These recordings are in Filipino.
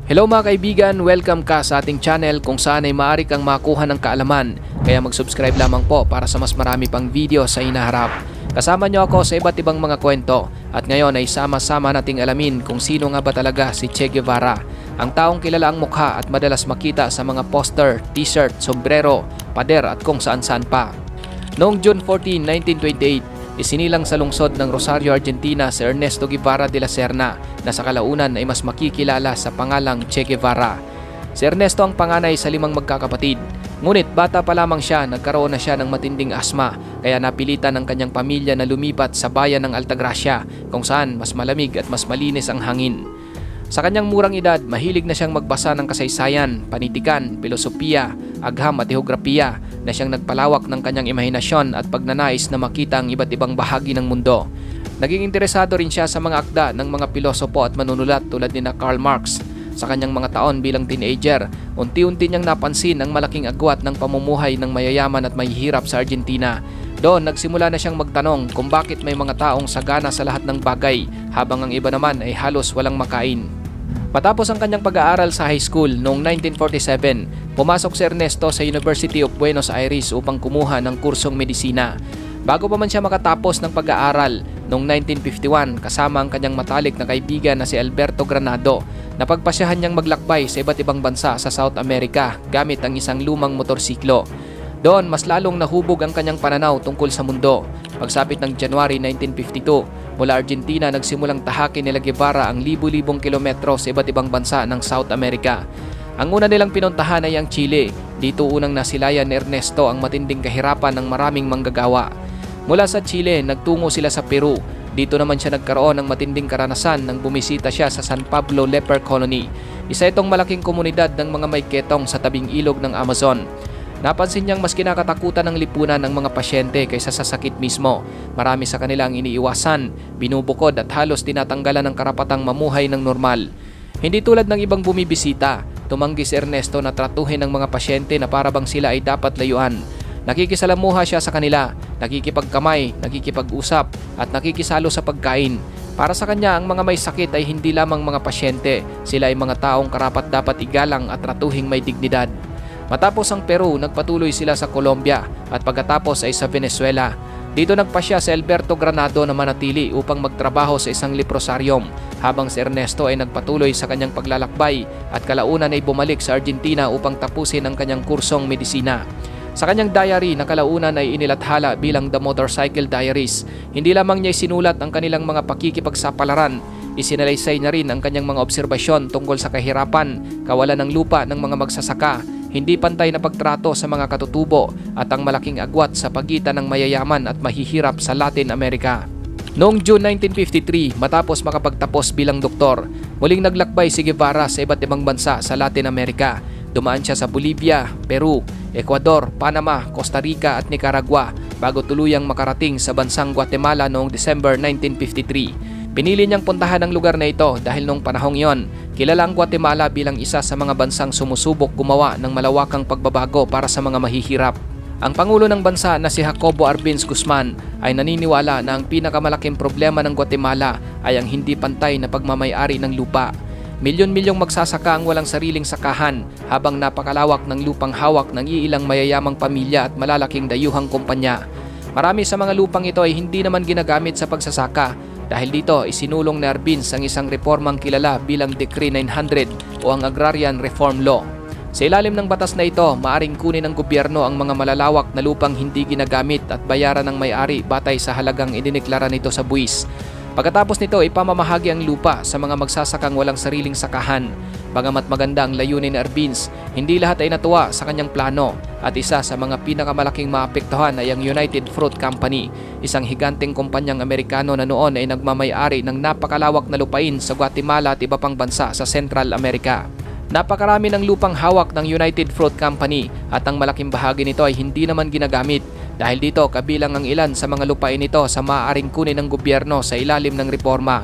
Hello mga kaibigan, welcome ka sa ating channel kung saan ay maaari kang makuha ng kaalaman. Kaya mag-subscribe lamang po para sa mas marami pang video sa inaharap. Kasama nyo ako sa iba't ibang mga kwento at ngayon ay sama-sama nating alamin kung sino nga ba talaga si Che Guevara. Ang taong kilala ang mukha at madalas makita sa mga poster, t-shirt, sombrero, pader at kung saan-saan pa. Noong June 14, 1928, isinilang sa lungsod ng Rosario, Argentina si Ernesto Guevara de la Serna na sa kalaunan ay mas makikilala sa pangalang Che Guevara. Si Ernesto ang panganay sa 5 magkakapatid. Ngunit bata pa lamang siya, nagkaroon na siya ng matinding asma kaya napilitan ng kanyang pamilya na lumipat sa bayan ng Altagracia kung saan mas malamig at mas malinis ang hangin. Sa kanyang murang edad, mahilig na siyang magbasa ng kasaysayan, panitikan, filosofiya, agham at geografiya na siyang nagpalawak ng kanyang imahinasyon at pagnanais na makita ang iba't ibang bahagi ng mundo. Naging interesado rin siya sa mga akda ng mga pilosopo at manunulat tulad ni Karl Marx. Sa kanyang mga taon bilang teenager, unti-unti niyang napansin ang malaking agwat ng pamumuhay ng mayayaman at mahihirap sa Argentina. Doon nagsimula na siyang magtanong kung bakit may mga taong sagana sa lahat ng bagay habang ang iba naman ay halos walang makain. Matapos ang kanyang pag-aaral sa high school noong 1947, pumasok si Ernesto sa University of Buenos Aires upang kumuha ng kursong medisina. Bago pa man siya makatapos ng pag-aaral, noong 1951 kasama ang kanyang matalik na kaibigan na si Alberto Granado, napagpasyahan niyang maglakbay sa iba't ibang bansa sa South America gamit ang isang lumang motorsiklo. Doon mas lalong nahubog ang kanyang pananaw tungkol sa mundo. Pagsapit ng January 1952, mula Argentina nagsimulang tahakin nila Guevara ang libu-libong kilometro sa iba't ibang bansa ng South America. Ang una nilang pinuntahan ay ang Chile. Dito unang nasilayan ni Ernesto ang matinding kahirapan ng maraming manggagawa. Mula sa Chile, nagtungo sila sa Peru. Dito naman siya nagkaroon ng matinding karanasan nang bumisita siya sa San Pablo Leper Colony. Isa itong malaking komunidad ng mga may ketong sa tabing ilog ng Amazon. Napansin niyang mas kinakatakutan ng lipunan ng mga pasyente kaysa sa sakit mismo. Marami sa kanila ang iniiwasan, binubukod at halos tinatanggalan ng karapatang mamuhay ng normal. Hindi tulad ng ibang bumibisita, tumanggi si Ernesto na tratuhin ng mga pasyente na parabang sila ay dapat layuan. Nakikisalamuha siya sa kanila, nakikipagkamay, nakikipag-usap at nakikisalo sa pagkain. Para sa kanya, ang mga may sakit ay hindi lamang mga pasyente, sila ay mga taong karapat-dapat igalang at tratuhing may dignidad. Matapos ang Peru, nagpatuloy sila sa Colombia at pagkatapos ay sa Venezuela. Dito nagpasya si Alberto Granado na manatili upang magtrabaho sa isang leprosaryum habang si Ernesto ay nagpatuloy sa kanyang paglalakbay at kalaunan ay bumalik sa Argentina upang tapusin ang kanyang kursong medisina. Sa kanyang diary na kalaunan ay inilathala bilang The Motorcycle Diaries. Hindi lamang niya isinulat ang kanilang mga pakikipagsapalaran, isinalaysay na rin ang kanyang mga obserbasyon tungkol sa kahirapan, kawalan ng lupa ng mga magsasaka, hindi pantay na pagtrato sa mga katutubo at ang malaking agwat sa pagitan ng mayayaman at mahihirap sa Latin America. Noong June 1953, matapos makapagtapos bilang doktor, muling naglakbay si Guevara sa iba't ibang bansa sa Latin America. Dumaan siya sa Bolivia, Peru, Ecuador, Panama, Costa Rica at Nicaragua bago tuluyang makarating sa bansang Guatemala noong December 1953. Pinili niyang puntahan ang lugar na ito dahil noong panahong iyon, kilala ang Guatemala bilang isa sa mga bansang sumusubok gumawa ng malawakang pagbabago para sa mga mahihirap. Ang Pangulo ng bansa na si Jacobo Arbenz Guzman ay naniniwala na ang pinakamalaking problema ng Guatemala ay ang hindi pantay na pagmamay-ari ng lupa. Milyon-milyong magsasaka ang walang sariling sakahan habang napakalawak ng lupang hawak ng iilang mayayamang pamilya at malalaking dayuhang kumpanya. Marami sa mga lupang ito ay hindi naman ginagamit sa pagsasaka. Dahil dito, isinulong ni Arbenz ang isang reformang kilala bilang Decree 900 o ang Agrarian Reform Law. Sa ilalim ng batas na ito, maaring kunin ng gobyerno ang mga malalawak na lupang hindi ginagamit at bayaran ng may-ari batay sa halagang idineklara nito sa buwis. Pagkatapos nito, ipamamahagi ang lupa sa mga magsasakang walang sariling sakahan. Bagamat maganda ang layunin ni Arbenz, hindi lahat ay natuwa sa kanyang plano at isa sa mga pinakamalaking maapektuhan ay ang United Fruit Company, isang higanteng kumpanyang Amerikano na noon ay nagmamay-ari ng napakalawak na lupain sa Guatemala at iba pang bansa sa Central America. Napakarami ng lupang hawak ng United Fruit Company at ang malaking bahagi nito ay hindi naman ginagamit. Dahil dito, kabilang ang ilan sa mga lupain nito sa maaaring kunin ng gobyerno sa ilalim ng reforma.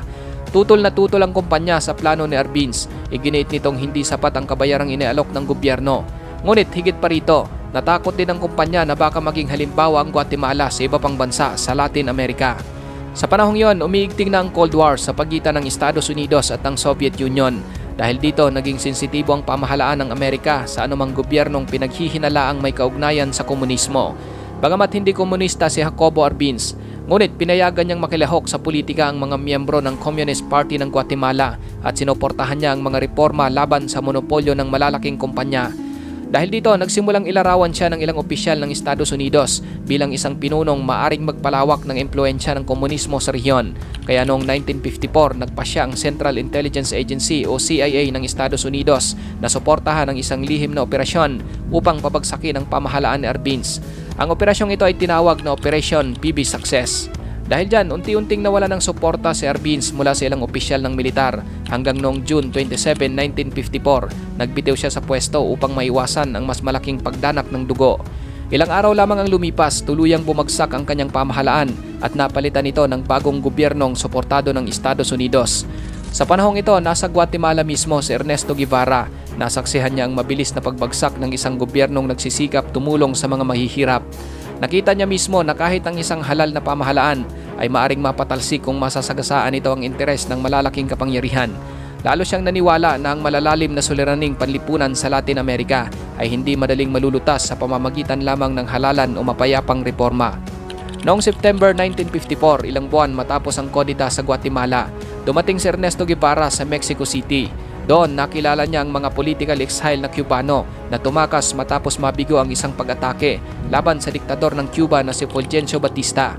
Tutol na tutol ang kumpanya sa plano ni Arbenz. Iginiit nitong hindi sapat ang kabayarang inialok ng gobyerno. Ngunit higit pa rito, natakot din ang kumpanya na baka maging halimbawa ang Guatemala sa iba pang bansa sa Latin America. Sa panahong yon, umiigting na ang Cold War sa pagitan ng Estados Unidos at ng Soviet Union. Dahil dito naging sensitibo ang pamahalaan ng Amerika sa anumang gobyernong pinaghihinalaang may kaugnayan sa komunismo. Bagamat hindi komunista si Jacobo Arbenz, ngunit pinayagan niyang makilahok sa politika ang mga miyembro ng Communist Party ng Guatemala at sinuportahan niya ang mga reforma laban sa monopolyo ng malalaking kumpanya. Dahil dito, nagsimulang ilarawan siya ng ilang opisyal ng Estados Unidos bilang isang pinunong maaring magpalawak ng impluensya ng komunismo sa rehiyon. Kaya noong 1954, nagpasya ang Central Intelligence Agency o CIA ng Estados Unidos na suportahan ang isang lihim na operasyon upang pabagsakin ang pamahalaan ni Arbenz. Ang operasyong ito ay tinawag na Operation PB Success. Dahil dyan, unti-unting nawala ng suporta si Arbenz mula sa ilang opisyal ng militar hanggang noong June 27, 1954, nagbitiw siya sa pwesto upang maiwasan ang mas malaking pagdanak ng dugo. Ilang araw lamang ang lumipas, tuluyang bumagsak ang kanyang pamahalaan at napalitan ito ng bagong gobyernong suportado ng Estados Unidos. Sa panahong ito, nasa Guatemala mismo si Ernesto Guevara. Nasaksihan niya ang mabilis na pagbagsak ng isang gobyernong nagsisikap tumulong sa mga mahihirap. Nakita niya mismo na kahit ang isang halal na pamahalaan ay maaring mapatalsik kung masasagasaan ito ang interes ng malalaking kapangyarihan. Lalo siyang naniwala na ang malalalim na suliraning panlipunan sa Latin America ay hindi madaling malulutas sa pamamagitan lamang ng halalan o mapayapang reforma. Noong September 1954, ilang buwan matapos ang kodita sa Guatemala, dumating si Ernesto Guevara sa Mexico City. Doon nakilala niya ang mga political exile na Cubano na tumakas matapos mabigo ang isang pag-atake laban sa diktador ng Cuba na si Fulgencio Batista.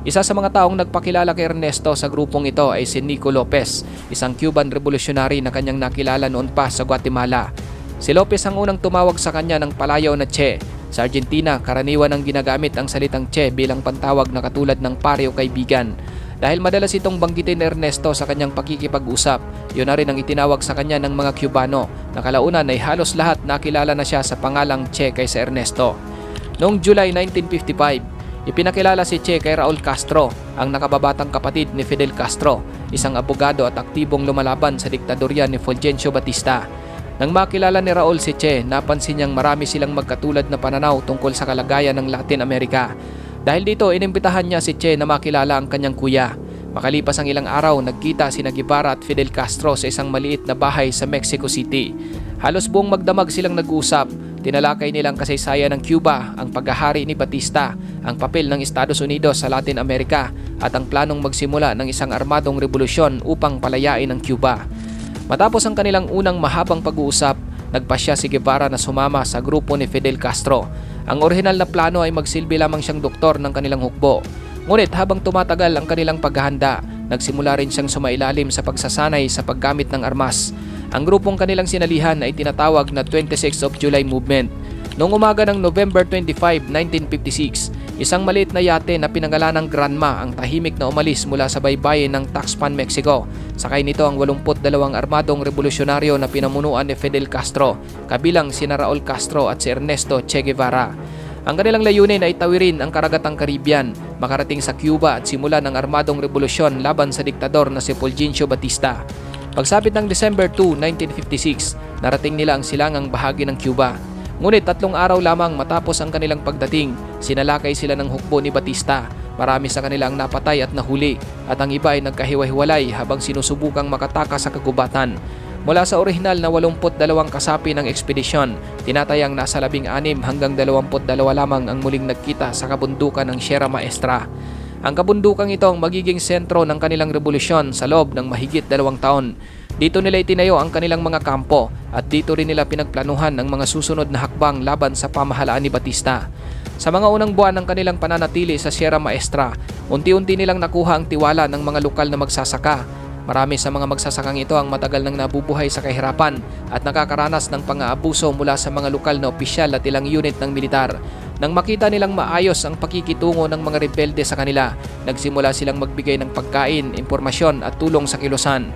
Isa sa mga taong nagpakilala kay Ernesto sa grupong ito ay si Nico Lopez, isang Cuban revolutionary na kanyang nakilala noon pa sa Guatemala. Si Lopez ang unang tumawag sa kanya ng palayaw na Che. Sa Argentina, karaniwan ang ginagamit ang salitang Che bilang pantawag na katulad ng pare o kaibigan. Dahil madalas itong banggitin ni Ernesto sa kanyang pakikipag-usap, yun na rin ang itinawag sa kanya ng mga Cubano na kalaunan ay halos lahat nakilala na siya sa pangalang Che kaysa Ernesto. Noong July 1955, ipinakilala si Che kay Raul Castro, ang nakababatang kapatid ni Fidel Castro, isang abogado at aktibong lumalaban sa diktadorya ni Fulgencio Batista. Nang makilala ni Raul si Che, napansin niyang marami silang magkatulad na pananaw tungkol sa kalagayan ng Latin America. Dahil dito, inimbitahan niya si Che na makilala ang kanyang kuya. Makalipas ang ilang araw, nagkita sina Guevara at Fidel Castro sa isang maliit na bahay sa Mexico City. Halos buong magdamag silang nag-uusap. Tinalakay nilang kasaysayan ng Cuba, ang paghahari ni Batista, ang papel ng Estados Unidos sa Latin America at ang planong magsimula ng isang armadong revolusyon upang palayain ang Cuba. Matapos ang kanilang unang mahabang pag-uusap, nagpasya si Guevara na sumama sa grupo ni Fidel Castro. Ang orihinal na plano ay magsilbi lamang siyang doktor ng kanilang hukbo. Ngunit habang tumatagal ang kanilang paghahanda, nagsimula rin siyang sumailalim sa pagsasanay sa paggamit ng armas. Ang grupong kanilang sinalihan ay tinatawag na 26th of July Movement. Noong umaga ng November 25, 1956, isang maliit na yate na pinangalanang Granma ang tahimik na umalis mula sa baybayin ng Tuxpan, Mexico. Sakay nito ang 82 armadong revolusyonaryo na pinamunuan ni Fidel Castro, kabilang sina Raul Castro at si Ernesto Che Guevara. Ang kanilang layunin ay tawirin ang karagatang Caribbean, makarating sa Cuba at simulan ang armadong revolusyon laban sa diktador na si Fulgencio Batista. Pagsapit ng December 2, 1956, narating nila ang silangang bahagi ng Cuba. Ngunit 3 araw lamang matapos ang kanilang pagdating, sinalakay sila ng hukbo ni Batista. Marami sa kanila ang napatay at nahuli at ang iba ay nagkahiwa-hiwalay habang sinusubukang makatakas sa kagubatan. Mula sa orihinal na 82 kasapi ng ekspedisyon, tinatayang nasa 16 hanggang 22 lamang ang muling nagkita sa kabundukan ng Sierra Maestra. Ang kabundukang ito ang magiging sentro ng kanilang revolusyon sa loob ng mahigit 2 taon. Dito nila itinayo ang kanilang mga kampo at dito rin nila pinagplanuhan ang mga susunod na hakbang laban sa pamahalaan ni Batista. Sa mga unang buwan ng kanilang pananatili sa Sierra Maestra, unti-unti nilang nakuha ang tiwala ng mga lokal na magsasaka. Marami sa mga magsasakang ito ang matagal nang nabubuhay sa kahirapan at nakakaranas ng pang-aabuso mula sa mga lokal na opisyal at ilang unit ng militar. Nang makita nilang maayos ang pakikitungo ng mga rebelde sa kanila, nagsimula silang magbigay ng pagkain, impormasyon at tulong sa kilusan.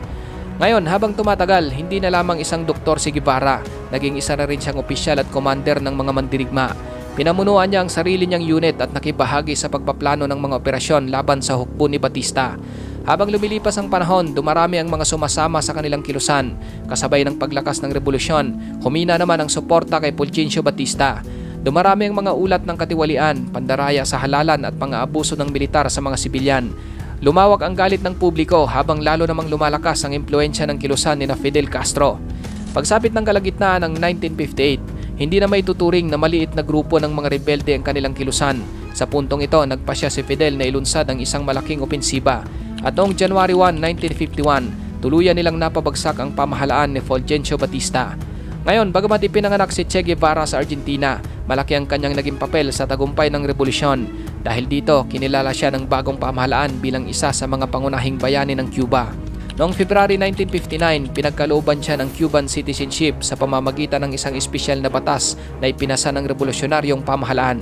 Ngayon, habang tumatagal, hindi na lamang isang doktor si Guevara, naging isa na rin siyang opisyal at commander ng mga mandirigma. Pinamunuan niya ang sarili niyang unit at nakibahagi sa pagpaplano ng mga operasyon laban sa hukbo ni Batista. Habang lumilipas ang panahon, dumarami ang mga sumasama sa kanilang kilusan. Kasabay ng paglakas ng revolusyon, humina naman ang suporta kay Fulgencio Batista. Dumarami ang mga ulat ng katiwalian, pandaraya sa halalan at pang-aabuso ng militar sa mga sibilyan. Lumawak ang galit ng publiko habang lalo namang lumalakas ang impluensya ng kilusan ni Fidel Castro. Pagsapit ng kalagitnaan ng 1958, hindi na may tuturing na maliit na grupo ng mga rebelde ang kanilang kilusan. Sa puntong ito, nagpasya si Fidel na ilunsad ang isang malaking opensiba. At noong January 1, 1951, tuluyan nilang napabagsak ang pamahalaan ni Fulgencio Batista. Ngayon, bagamat ipinanganak si Che Guevara sa Argentina, malaki ang kanyang naging papel sa tagumpay ng revolusyon. Dahil dito, kinilala siya ng bagong pamahalaan bilang isa sa mga pangunahing bayani ng Cuba. Noong February 1959, pinagkalooban siya ng Cuban citizenship sa pamamagitan ng isang espesyal na batas na ipinasa ng revolusyonaryong pamahalaan.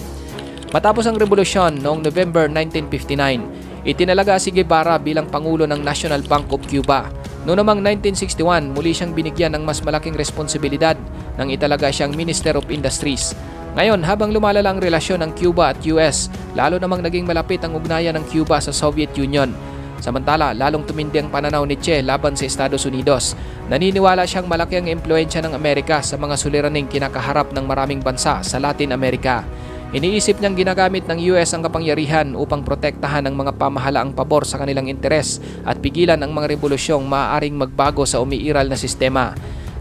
Matapos ang revolusyon noong November 1959, itinalaga si Guevara bilang Pangulo ng National Bank of Cuba. Noong namang 1961, muli siyang binigyan ng mas malaking responsibilidad nang italaga siyang Minister of Industries. Ngayon, habang lumalala ang relasyon ng Cuba at US, lalo namang naging malapit ang ugnayan ng Cuba sa Soviet Union. Samantala, lalong tumindi ang pananaw ni Che laban sa Estados Unidos. Naniniwala siyang malaki ang impluensya ng Amerika sa mga suliraning kinakaharap ng maraming bansa sa Latin America. Iniisip niyang ginagamit ng US ang kapangyarihan upang protektahan ang mga pamahalaang pabor sa kanilang interes at pigilan ang mga revolusyong maaaring magbago sa umiiral na sistema.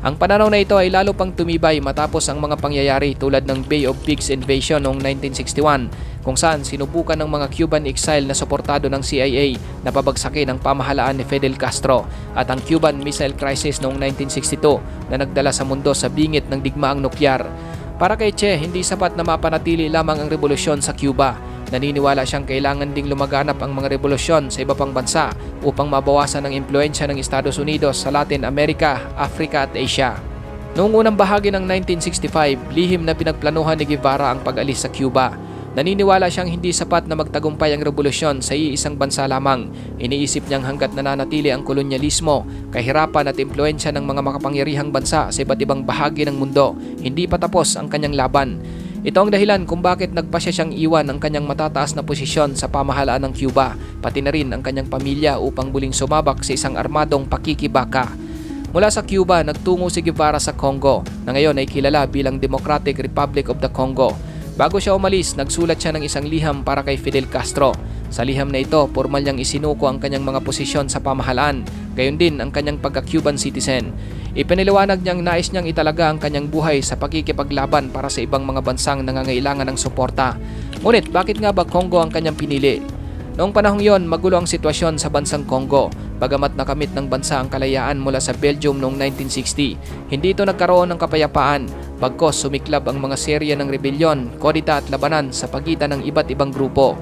Ang pananaw na ito ay lalo pang tumibay matapos ang mga pangyayari tulad ng Bay of Pigs invasion noong 1961, kung saan sinubukan ng mga Cuban exile na suportado ng CIA na pabagsakin ang pamahalaan ni Fidel Castro, at ang Cuban Missile Crisis noong 1962 na nagdala sa mundo sa bingit ng digmaang nukleyar. Para kay Che, hindi sapat na mapanatili lamang ang revolusyon sa Cuba. Naniniwala siyang kailangan ding lumaganap ang mga revolusyon sa iba pang bansa upang mabawasan ang impluensya ng Estados Unidos sa Latin America, Africa at Asia. Noong unang bahagi ng 1965, lihim na pinagplanuhan ni Guevara ang pag-alis sa Cuba. Naniniwala siyang hindi sapat na magtagumpay ang revolusyon sa iisang bansa lamang. Iniisip niyang hanggat nananatili ang kolonyalismo, kahirapan at impluensya ng mga makapangyarihang bansa sa iba't ibang bahagi ng mundo, hindi pa tapos ang kanyang laban. Ito ang dahilan kung bakit nagpasya siyang iwan ang kanyang matataas na posisyon sa pamahalaan ng Cuba, pati na rin ang kanyang pamilya upang muling sumabak sa isang armadong pakikibaka. Mula sa Cuba, nagtungo si Guevara sa Congo, na ngayon ay kilala bilang Democratic Republic of the Congo. Bago siya umalis, nagsulat siya ng isang liham para kay Fidel Castro. Sa liham na ito, formal niyang isinuko ang kanyang mga posisyon sa pamahalaan, gayon din ang kanyang pagka-Cuban citizen. Ipiniliwanag niyang nais niyang italaga ang kanyang buhay sa pakikipaglaban para sa ibang mga bansang nangangailangan ng suporta. Ngunit bakit nga ba Congo ang kanyang pinili? Noong panahong yon, magulo ang sitwasyon sa bansang Congo. Bagamat nakamit ng bansa ang kalayaan mula sa Belgium noong 1960, hindi ito nagkaroon ng kapayapaan. Bagkos sumiklab ang mga serye ng rebelyon, kodita at labanan sa pagitan ng iba't ibang grupo.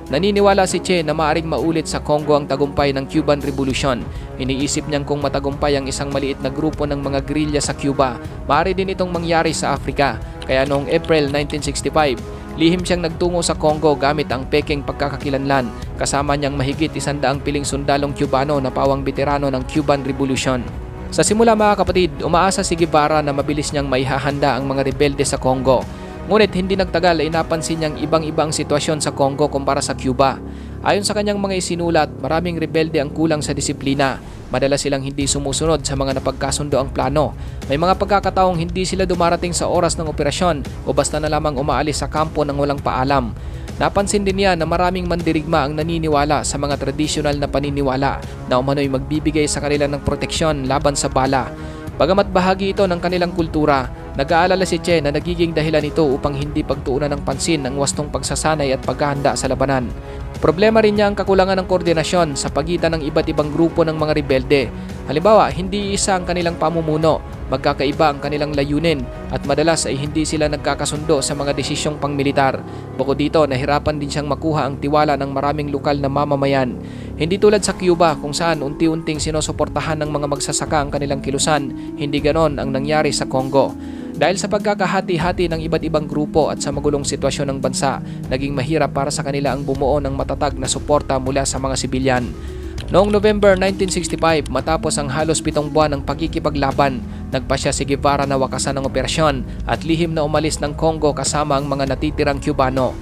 Naniniwala si Che na maaaring maulit sa Congo ang tagumpay ng Cuban Revolution. Iniisip niyang kung matagumpay ang isang maliit na grupo ng mga guerrilla sa Cuba, maaari din itong mangyari sa Africa. Kaya noong April 1965, lihim siyang nagtungo sa Congo gamit ang peking pagkakakilanlan, kasama niyang mahigit 100 piling sundalong Cubano na pawang veterano ng Cuban Revolution. Sa simula mga kapatid, umaasa si Guevara na mabilis niyang maihahanda ang mga rebelde sa Congo. Ngunit hindi nagtagal ay napansin niyang ibang-ibang sitwasyon sa Congo kumpara sa Cuba. Ayon sa kanyang mga isinulat, maraming rebelde ang kulang sa disiplina. Madalas silang hindi sumusunod sa mga napagkasundo ang plano. May mga pagkakataong hindi sila dumarating sa oras ng operasyon o basta na lamang umaalis sa kampo nang walang paalam. Napansin din niya na maraming mandirigma ang naniniwala sa mga tradisyonal na paniniwala na umano'y magbibigay sa kanila ng proteksyon laban sa bala. Bagamat bahagi ito ng kanilang kultura, nag-aalala si Che na nagiging dahilan ito upang hindi pagtuunan ng pansin ang wastong pagsasanay at paghahanda sa labanan. Problema rin niya ang kakulangan ng koordinasyon sa pagitan ng iba't ibang grupo ng mga rebelde. Halimbawa, hindi isa ang kanilang pamumuno, magkakaiba ang kanilang layunin at madalas ay hindi sila nagkakasundo sa mga desisyong pangmilitar. Bukod dito, nahirapan din siyang makuha ang tiwala ng maraming lokal na mamamayan. Hindi tulad sa Cuba kung saan unti-unting sinusuportahan ng mga magsasaka ang kanilang kilusan, hindi ganon ang nangyari sa Congo. Dahil sa pagkakahati-hati ng iba't ibang grupo at sa magulong sitwasyon ng bansa, naging mahirap para sa kanila ang bumuo ng matatag na suporta mula sa mga sibilyan. Noong November 1965, matapos ang halos 7 buwan ng pagkikipaglaban, nagpasya si Guevara na wakasan ang operasyon at lihim na umalis ng Congo kasama ang mga natitirang Cubano.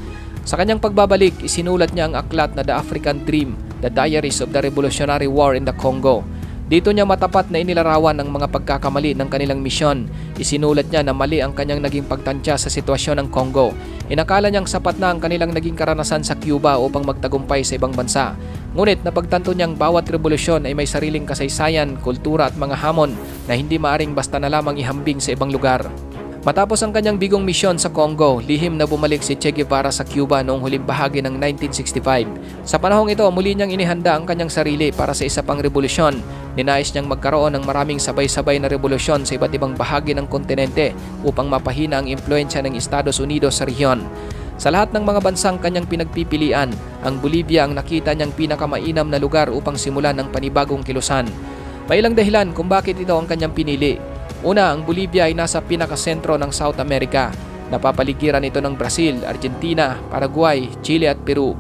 Sa kanyang pagbabalik, isinulat niya ang aklat na The African Dream, The Diaries of the Revolutionary War in the Congo. Dito niya matapat na inilarawan ang mga pagkakamali ng kanilang misyon. Isinulat niya na mali ang kanyang naging pagtansya sa sitwasyon ng Congo. Inakala niyang sapat na ang kanilang naging karanasan sa Cuba upang magtagumpay sa ibang bansa. Ngunit napagtanto niyang bawat revolusyon ay may sariling kasaysayan, kultura at mga hamon na hindi maaring basta na lamang ihambing sa ibang lugar. Matapos ang kanyang bigong misyon sa Congo, lihim na bumalik si Che Guevara sa Cuba noong huling bahagi ng 1965. Sa panahong ito, muli niyang inihanda ang kanyang sarili para sa isa pang revolusyon. Ninais niyang magkaroon ng maraming sabay-sabay na revolusyon sa iba't ibang bahagi ng kontinente upang mapahina ang impluensya ng Estados Unidos sa rehiyon. Sa lahat ng mga bansang kanyang pinagpipilian, ang Bolivia ang nakita niyang pinakamainam na lugar upang simulan ang panibagong kilusan. May ilang dahilan kung bakit ito ang kanyang pinili. Una, ang Bolivia ay nasa pinakasentro ng South America. Napapaligiran ito ng Brazil, Argentina, Paraguay, Chile at Peru.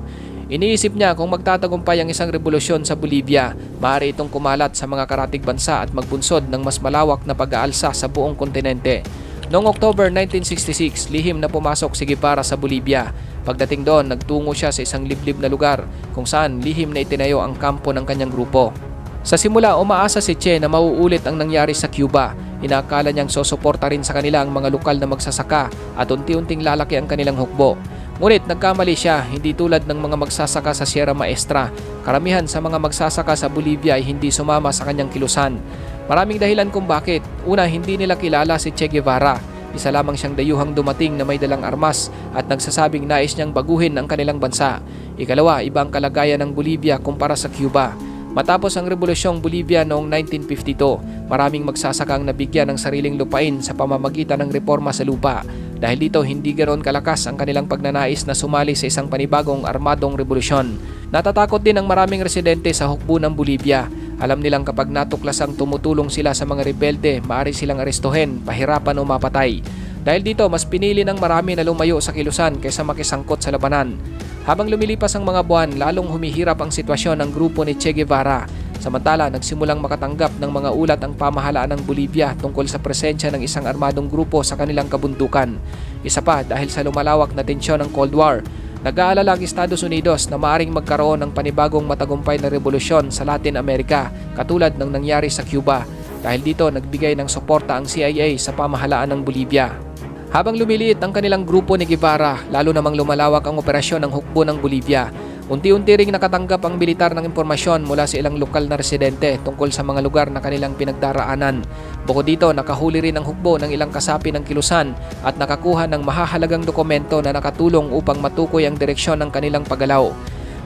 Iniisip niya kung magtatagumpay ang isang revolusyon sa Bolivia, maaari itong kumalat sa mga karatig bansa at magbunsod ng mas malawak na pag-aalsa sa buong kontinente. Noong October 1966, lihim na pumasok si Guevara sa Bolivia. Pagdating doon, nagtungo siya sa isang liblib na lugar kung saan lihim na itinayo ang kampo ng kanyang grupo. Sa simula, umaasa si Che na mauulit ang nangyari sa Cuba. Inakala niyang sosuporta rin sa kanila ang mga lokal na magsasaka at unti-unting lalaki ang kanilang hukbo. Ngunit nagkamali siya, hindi tulad ng mga magsasaka sa Sierra Maestra. Karamihan sa mga magsasaka sa Bolivia ay hindi sumama sa kanyang kilusan. Maraming dahilan kung bakit. Una, hindi nila kilala si Che Guevara. Isa lamang siyang dayuhang dumating na may dalang armas at nagsasabing nais niyang baguhin ang kanilang bansa. Ikalawa, iba ang kalagayan ng Bolivia kumpara sa Cuba. Matapos ang Rebolusyong Bolivia noong 1952, maraming magsasakang nabigyan ng sariling lupain sa pamamagitan ng reforma sa lupa. Dahil dito, hindi ganoon kalakas ang kanilang pagnanais na sumali sa isang panibagong armadong revolusyon. Natatakot din ang maraming residente sa hukbo ng Bolivia. Alam nilang kapag natuklasang tumutulong sila sa mga rebelde, maaari silang arestuhin, pahirapan o mapatay. Dahil dito, mas pinili ng marami na lumayo sa kilusan kaysa makisangkot sa labanan. Habang lumilipas ang mga buwan, lalong humihirap ang sitwasyon ng grupo ni Che Guevara. Samantala, nagsimulang makatanggap ng mga ulat ang pamahalaan ng Bolivia tungkol sa presensya ng isang armadong grupo sa kanilang kabundukan. Isa pa, dahil sa lumalawak na tensyon ng Cold War, nag-aalala ang Estados Unidos na maaring magkaroon ng panibagong matagumpay na revolusyon sa Latin America katulad ng nangyari sa Cuba. Dahil dito, nagbigay ng suporta ang CIA sa pamahalaan ng Bolivia. Habang lumiliit ang kanilang grupo ni Guevara, lalo namang lumalawak ang operasyon ng hukbo ng Bolivia. Unti-unti ring nakatanggap ang militar ng impormasyon mula sa ilang lokal na residente tungkol sa mga lugar na kanilang pinagdaraanan. Bukod dito, nakahuli rin ang hukbo ng ilang kasapi ng kilusan at nakakuha ng mahahalagang dokumento na nakatulong upang matukoy ang direksyon ng kanilang paggalaw.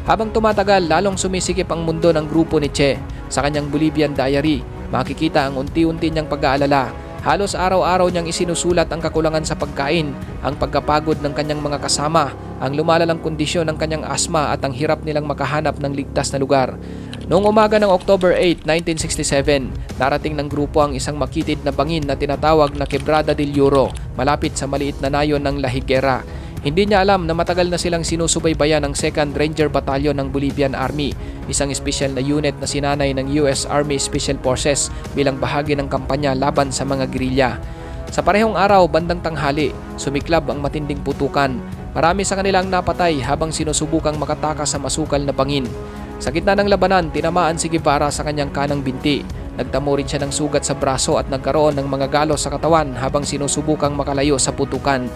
Habang tumatagal, lalong sumisikip ang mundo ng grupo ni Che. Sa kanyang Bolivian diary, makikita ang unti-unti niyang pag-aalala. Halos araw-araw niyang isinusulat ang kakulangan sa pagkain, ang pagkapagod ng kanyang mga kasama, ang lumalalang kondisyon ng kanyang asma at ang hirap nilang makahanap ng ligtas na lugar. Noong umaga ng October 8, 1967, narating ng grupo ang isang makitid na bangin na tinatawag na Quebrada del Oro, malapit sa maliit na nayon ng La Higuera. Hindi niya alam na matagal na silang sinusubaybayan ng 2nd Ranger Battalion ng Bolivian Army, isang espesyal na unit na sinanay ng US Army Special Forces bilang bahagi ng kampanya laban sa mga gerilya. Sa parehong araw, bandang tanghali, sumiklab ang matinding putukan. Marami sa kanilang napatay habang sinusubukang makatakas sa masukal na bangin. Sa gitna ng labanan, tinamaan si Guevara sa kanyang kanang binti. Nagtamo rin siya ng sugat sa braso at nagkaroon ng mga galos sa katawan habang sinusubukang makalayo sa putukan.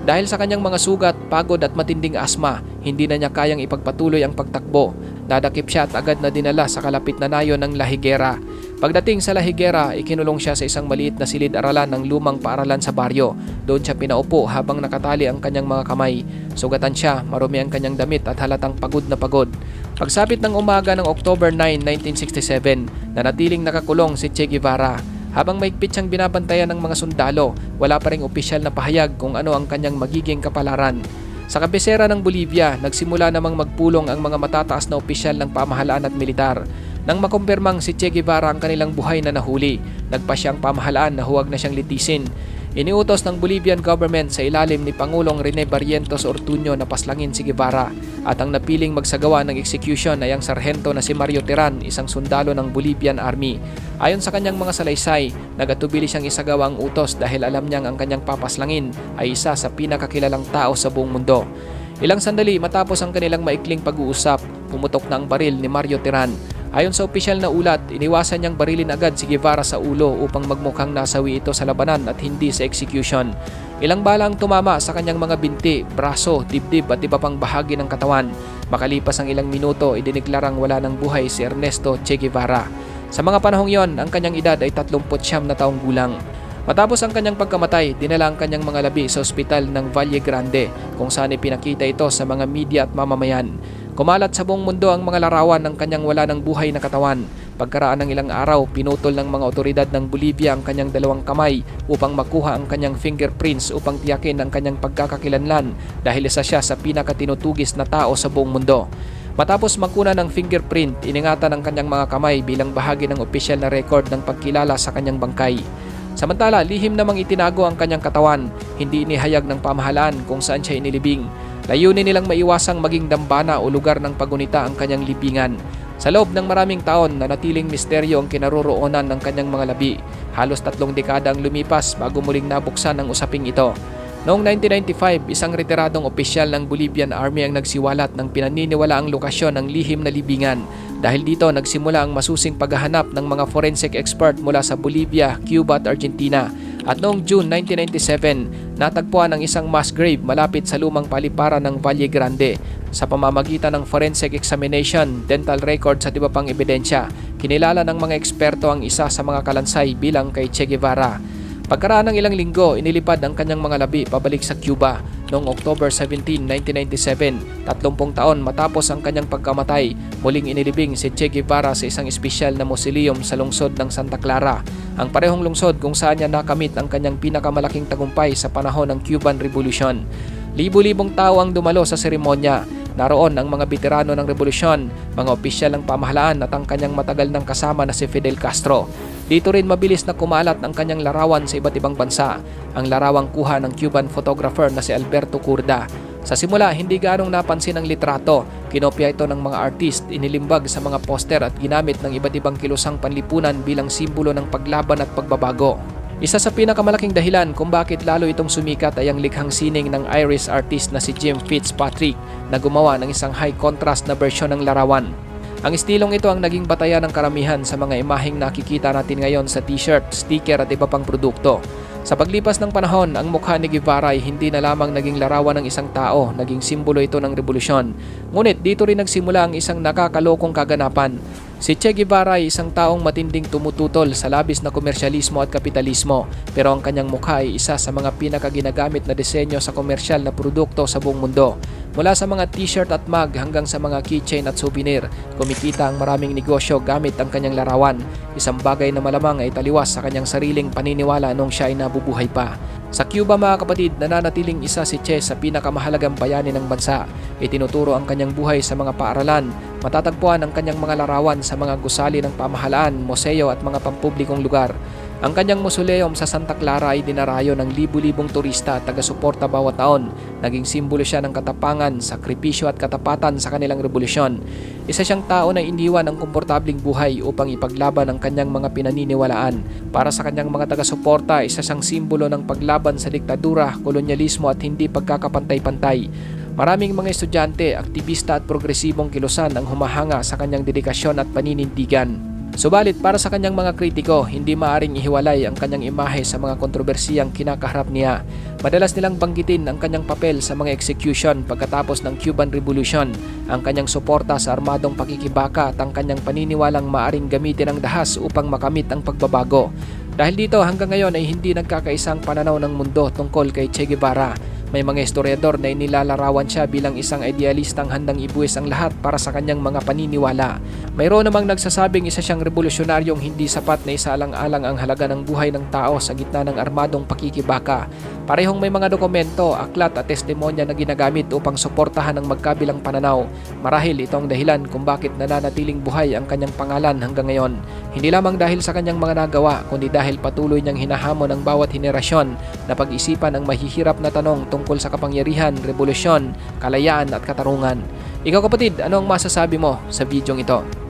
Dahil sa kanyang mga sugat, pagod at matinding asma, hindi na niya kayang ipagpatuloy ang pagtakbo. Nadakip siya at agad na dinala sa kalapit na nayon ng La Higuera. Pagdating sa La Higuera, ikinulong siya sa isang maliit na silid-aralan ng lumang paaralan sa baryo. Doon siya pinaupo habang nakatali ang kanyang mga kamay. Sugatan siya, marumi ang kanyang damit at halatang pagod na pagod. Pagsapit ng umaga ng October 9, 1967, nanatiling nakakulong si Che Guevara. Habang maigpit siyang binabantayan ng mga sundalo, wala pa ring opisyal na pahayag kung ano ang kanyang magiging kapalaran. Sa kabisera ng Bolivia, nagsimula namang magpulong ang mga matataas na opisyal ng pamahalaan at militar. Nang makumpirmang si Che Guevara ang kanilang buhay na nahuli, nagpasya ang pamahalaan na huwag na siyang litisin. Iniutos ng Bolivian government sa ilalim ni Pangulong Rene Barrientos Ortuño na paslangin si Guevara at ang napiling magsagawa ng execution ay ang sarhento na si Mario Terán, isang sundalo ng Bolivian Army. Ayon sa kanyang mga salaysay, nagatubili siyang isagawa ang utos dahil alam niyang ang kanyang papaslangin ay isa sa pinakakilalang tao sa buong mundo. Ilang sandali matapos ang kanilang maikling pag-uusap, pumutok na ang baril ni Mario Terán. Ayon sa opisyal na ulat, iniwasan niyang barilin agad si Guevara sa ulo upang magmukhang nasawi ito sa labanan at hindi sa execution. Ilang bala ang tumama sa kanyang mga binti, braso, dibdib at iba pang bahagi ng katawan. Makalipas ang ilang minuto, idineklarang wala ng buhay si Ernesto Che Guevara. Sa mga panahong yon, ang kanyang edad ay 39 na taong gulang. Matapos ang kanyang pagkamatay, dinala ang kanyang mga labi sa ospital ng Valle Grande kung saan ipinakita ito sa mga media at mamamayan. Kumalat sa buong mundo ang mga larawan ng kanyang wala ng buhay na katawan. Pagkaraan ng ilang araw, pinutol ng mga otoridad ng Bolivia ang kanyang dalawang kamay upang makuha ang kanyang fingerprints upang tiyakin ang kanyang pagkakakilanlan dahil isa siya sa pinakatinutugis na tao sa buong mundo. Matapos magkuna ng fingerprint, iningatan ang kanyang mga kamay bilang bahagi ng opisyal na record ng pagkilala sa kanyang bangkay. Samantala, lihim namang itinago ang kanyang katawan, hindi inihayag ng pamahalaan kung saan siya inilibing. Layunin nilang maiwasang maging dambana o lugar ng pagunita ang kanyang libingan. Sa loob ng maraming taon, nanatiling misteryo ang kinaroroonan ng kanyang mga labi. Halos 3 dekada ang lumipas bago muling nabuksan ang usaping ito. Noong 1995, isang retiradong opisyal ng Bolivian Army ang nagsiwalat ng pinaniniwalaang lokasyon ng lihim na libingan. Dahil dito, nagsimula ang masusing paghahanap ng mga forensic expert mula sa Bolivia, Cuba at Argentina. At noong June 1997, natagpuan ang isang mass grave malapit sa lumang paliparan ng Valle Grande. Sa pamamagitan ng forensic examination, dental records at iba pang ebidensya, kinilala ng mga eksperto ang isa sa mga kalansay bilang kay Che Guevara. Pagkaraan ng ilang linggo, inilipad ang kanyang mga labi pabalik sa Cuba. Noong October 17, 1997, 30 taon matapos ang kanyang pagkamatay, muling inilibing si Che Guevara sa isang espesyal na mausoleum sa lungsod ng Santa Clara, ang parehong lungsod kung saan niya nakamit ang kanyang pinakamalaking tagumpay sa panahon ng Cuban Revolution. Libo-libong tao ang dumalo sa seremonya. Naroon ang mga veterano ng revolusyon, mga opisyal ng pamahalaan at ang kanyang matagal ng kasama na si Fidel Castro. Dito rin mabilis na kumalat ang kanyang larawan sa iba't ibang bansa, ang larawang kuha ng Cuban photographer na si Alberto Curda. Sa simula, hindi ganong napansin ang litrato. Kinopya ito ng mga artist, inilimbag sa mga poster at ginamit ng iba't ibang kilusang panlipunan bilang simbolo ng paglaban at pagbabago. Isa sa pinakamalaking dahilan kung bakit lalo itong sumikat ay ang likhang sining ng Irish artist na si Jim Fitzpatrick na gumawa ng isang high contrast na bersyon ng larawan. Ang estilong ito ang naging batayan ng karamihan sa mga imaheng nakikita natin ngayon sa t-shirt, sticker at iba pang produkto. Sa paglipas ng panahon, ang mukha ni Guevara ay hindi na lamang naging larawan ng isang tao, naging simbolo ito ng revolusyon. Ngunit dito rin nagsimula ang isang nakakalokong kaganapan. Si Che Guevara ay isang taong matinding tumututol sa labis na komersyalismo at kapitalismo, pero ang kanyang mukha ay isa sa mga pinakaginagamit na disenyo sa komersyal na produkto sa buong mundo. Mula sa mga t-shirt at mug hanggang sa mga keychain at souvenir, kumikita ang maraming negosyo gamit ang kanyang larawan. Isang bagay na malamang ay taliwas sa kanyang sariling paniniwala nung siya ay nabubuhay pa. Sa Cuba mga kapatid, nananatiling isa si Che sa pinakamahalagang bayani ng bansa. Itinuturo ang kanyang buhay sa mga paaralan. Matatagpuan ang kanyang mga larawan sa mga gusali ng pamahalaan, museo at mga pampublikong lugar. Ang kanyang mausoleum sa Santa Clara ay dinarayo ng libu-libong turista at taga-suporta bawat taon. Naging simbolo siya ng katapangan, sakripisyo at katapatan sa kanilang revolusyon. Isa siyang tao na iniwan ang komportabling buhay upang ipaglaban ang kanyang mga pinaniniwalaan. Para sa kanyang mga taga-suporta, isa siyang simbolo ng paglaban sa diktadura, kolonyalismo at hindi pagkakapantay-pantay. Maraming mga estudyante, aktivista at progresibong kilusan ang humahanga sa kanyang dedikasyon at paninindigan. Subalit para sa kanyang mga kritiko, hindi maaring ihiwalay ang kanyang imahe sa mga kontrobersiyang kinakaharap niya. Madalas nilang banggitin ang kanyang papel sa mga execution pagkatapos ng Cuban Revolution, ang kanyang suporta sa armadong pakikibaka at ang kanyang paniniwalang maaring gamitin ang dahas upang makamit ang pagbabago. Dahil dito hanggang ngayon ay hindi nagkakaisang pananaw ng mundo tungkol kay Che Guevara. May mga historiador na inilalarawan siya bilang isang idealistang handang ibuwis ang lahat para sa kanyang mga paniniwala. Mayroon namang nagsasabing isa siyang revolusyonaryong hindi sapat na isaalang-alang ang halaga ng buhay ng tao sa gitna ng armadong pakikibaka. Parehong may mga dokumento, aklat at testimonya na ginagamit upang suportahan ang magkabilang pananaw. Marahil itong dahilan kung bakit nananatiling buhay ang kanyang pangalan hanggang ngayon. Hindi lamang dahil sa kanyang mga nagawa, kundi dahil patuloy niyang hinahamon ang bawat henerasyon na pag-isipan ang mahihirap na tanong tungkol sa kapangyarihan, revolusyon, kalayaan at katarungan. Ikaw kapatid, ano ang masasabi mo sa bidyong ito?